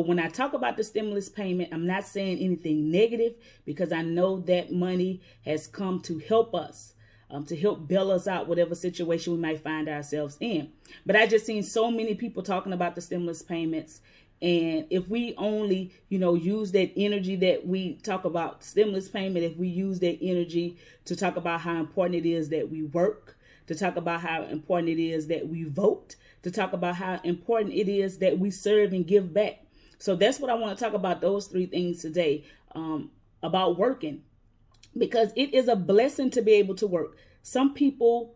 when I talk about the stimulus payment, I'm not saying anything negative, because I know that money has come to help us, to help bail us out, whatever situation we might find ourselves in. But I just seen so many people talking about the stimulus payments. And if we only, use that energy that we talk about stimulus payment, if we use that energy to talk about how important it is that we work, to talk about how important it is that we vote, to talk about how important it is that we serve and give back. So that's what I want to talk about, those three things today, about working, because it is a blessing to be able to work. Some people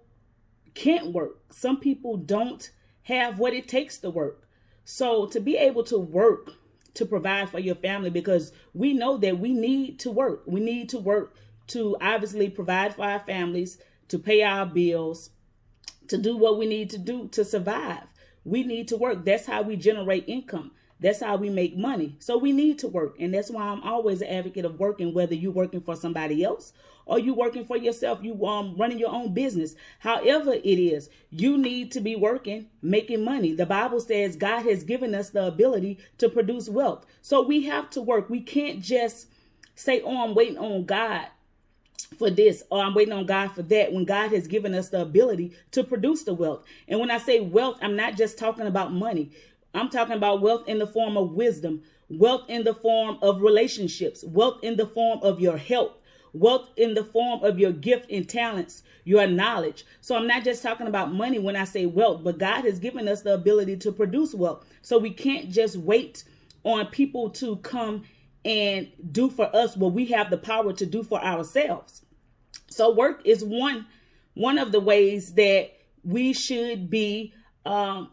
can't work. Some people don't have what it takes to work. So to be able to work, to provide for your family, because we know that we need to work. We need to work to obviously provide for our families, to pay our bills, to do what we need to do to survive. We need to work. That's how we generate income. That's how we make money. So we need to work. And that's why I'm always an advocate of working, whether you're working for somebody else or you working for yourself, you running your own business. However it is, you need to be working, making money. The Bible says God has given us the ability to produce wealth. So we have to work. We can't just say, oh, I'm waiting on God for this, or I'm waiting on God for that, when God has given us the ability to produce the wealth. And when I say wealth, I'm not just talking about money. I'm talking about wealth in the form of wisdom, wealth in the form of relationships, wealth in the form of your health, wealth in the form of your gift and talents, your knowledge. So I'm not just talking about money when I say wealth, but God has given us the ability to produce wealth. So we can't just wait on people to come and do for us what we have the power to do for ourselves. So work is one of the ways that we should be, being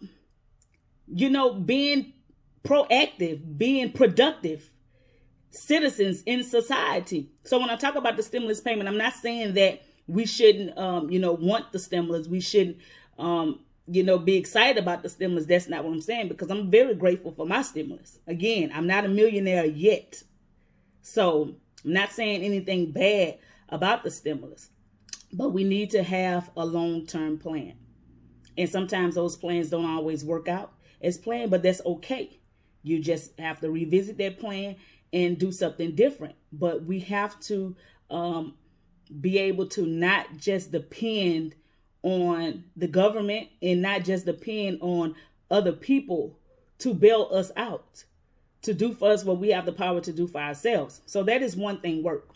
proactive, being productive citizens in society. So when I talk about the stimulus payment, I'm not saying that we shouldn't, want the stimulus. We shouldn't, be excited about the stimulus. That's not what I'm saying, because I'm very grateful for my stimulus. Again, I'm not a millionaire yet. So I'm not saying anything bad about the stimulus, but we need to have a long-term plan. And sometimes those plans don't always work out as planned, but that's okay. You just have to revisit that plan and do something different. But we have to be able to not just depend on the government and not just depend on other people to bail us out, to do for us what we have the power to do for ourselves. So that is one thing, work.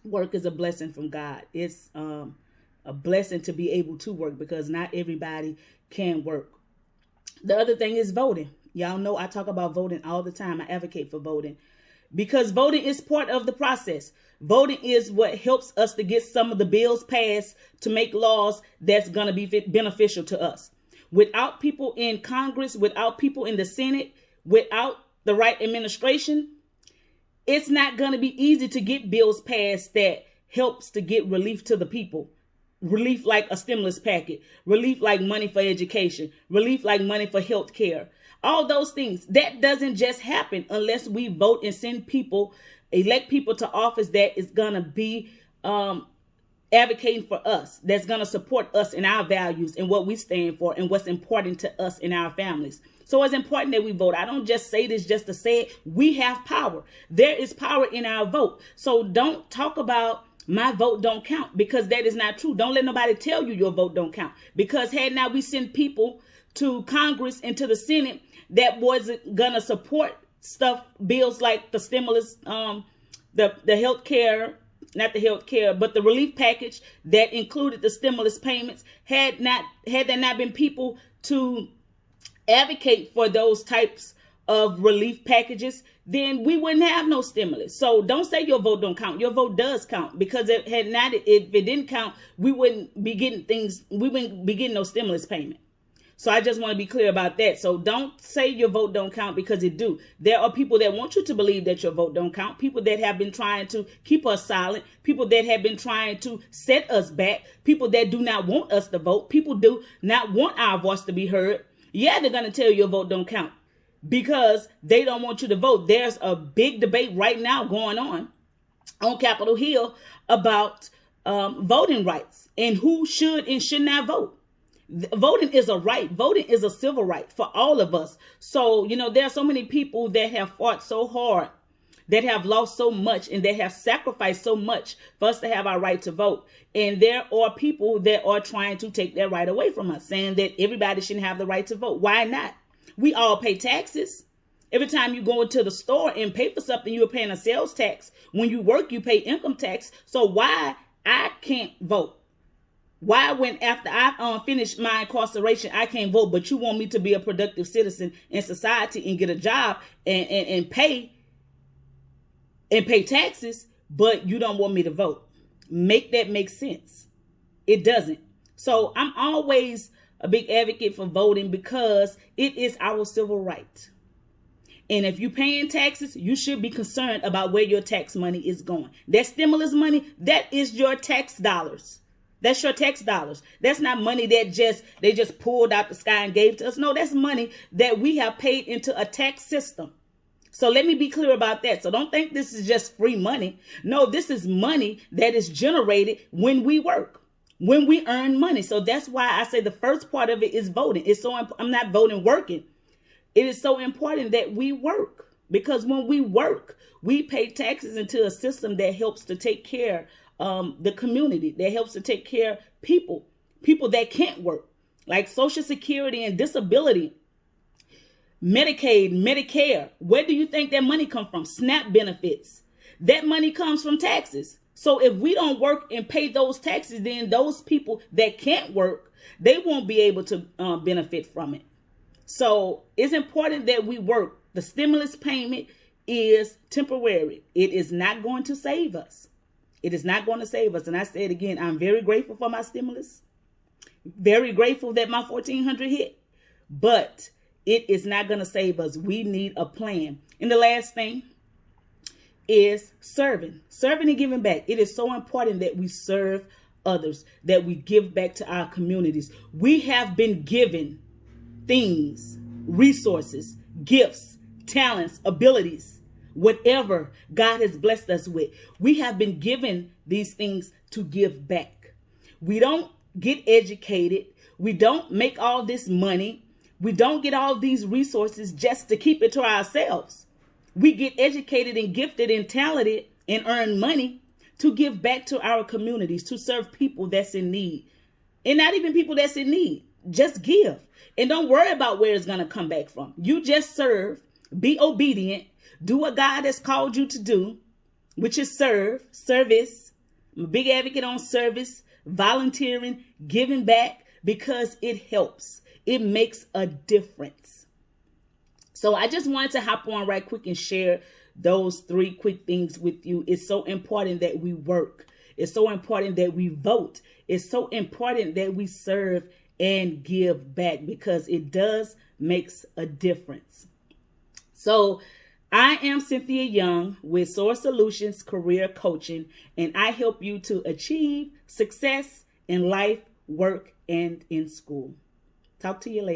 Work is a blessing from God. It's a blessing to be able to work, because not everybody can work. The other thing is voting. Y'all know I talk about voting all the time. I advocate for voting, because voting is part of the process. Voting is what helps us to get some of the bills passed, to make laws that's going to be beneficial to us. Without people in Congress, without people in the Senate, without the right administration, it's not going to be easy to get bills passed that helps to get relief to the people. Relief like a stimulus packet, relief like money for education, relief like money for health care. All those things, that doesn't just happen unless we vote and send people, elect people to office that is going to be advocating for us, that's going to support us in our values and what we stand for and what's important to us in our families. So it's important that we vote. I don't just say this just to say it. We have power. There is power in our vote. So don't talk about my vote don't count, because that is not true. Don't let nobody tell you your vote don't count, because had now we send people to Congress and to the Senate that wasn't gonna support bills like the stimulus, the health care, not the health care, but the relief package that included the stimulus payments, had there not been people to advocate for those types of relief packages, then we wouldn't have no stimulus. So don't say your vote don't count. Your vote does count, because if it didn't count, we wouldn't be getting no stimulus payment. So I just want to be clear about that. So don't say your vote don't count, because it do. There are people that want you to believe that your vote don't count. People that have been trying to keep us silent. People that have been trying to set us back. People that do not want us to vote. People do not want our voice to be heard. Yeah, they're going to tell you your vote don't count, because they don't want you to vote. There's a big debate right now going on Capitol Hill about voting rights and who should and should not vote. Voting is a right. Voting is a civil right for all of us. So, there are so many people that have fought so hard, that have lost so much, and that have sacrificed so much for us to have our right to vote. And there are people that are trying to take that right away from us, saying that everybody shouldn't have the right to vote. Why not? We all pay taxes. Every time you go into the store and pay for something, you're paying a sales tax. When you work, you pay income tax. So why I can't vote? Why, when after I finish my incarceration, I can't vote, but you want me to be a productive citizen in society and get a job and pay taxes, but you don't want me to vote? Make that make sense? It doesn't. So I'm always a big advocate for voting because it is our civil right. And if you're paying taxes, you should be concerned about where your tax money is going. That stimulus money, that is your tax dollars. That's your tax dollars. That's not money that they just pulled out the sky and gave to us. No, that's money that we have paid into a tax system. So let me be clear about that. So don't think this is just free money. No, this is money that is generated when we work, when we earn money. So that's why I say the first part of it is voting. I'm not voting working. It is so important that we work, because when we work, we pay taxes into a system that helps to take care the community, that helps to take care of people that can't work, like Social Security and disability, Medicaid, Medicare. Where do you think that money comes from? SNAP benefits. That money comes from taxes. So if we don't work and pay those taxes, then those people that can't work, they won't be able to benefit from it. So it's important that we work. The stimulus payment is temporary. It is not going to save us. It is not going to save us. And I said again, I'm very grateful for my stimulus. Very grateful that my 1,400 hit. But it is not going to save us. We need a plan. And the last thing is serving and giving back. It is so important that we serve others, that we give back to our communities. We have been given things, resources, gifts, talents, abilities, whatever God has blessed us with. We have been given these things to give back. We don't get educated. We don't make all this money. We don't get all these resources just to keep it to ourselves. We get educated and gifted and talented and earn money to give back to our communities, to serve people that's in need. And not even people that's in need. Just give. And don't worry about where it's going to come back from. You just serve, be obedient, do what God has called you to do, which is service. I'm a big advocate on service, volunteering, giving back, because it helps. It makes a difference. So I just wanted to hop on right quick and share those 3 quick things with you. It's so important that we work. It's so important that we vote. It's so important that we serve and give back, because it does makes a difference. So I am Cynthia Young with Source Solutions Career Coaching, and I help you to achieve success in life, work, and in school. Talk to you later.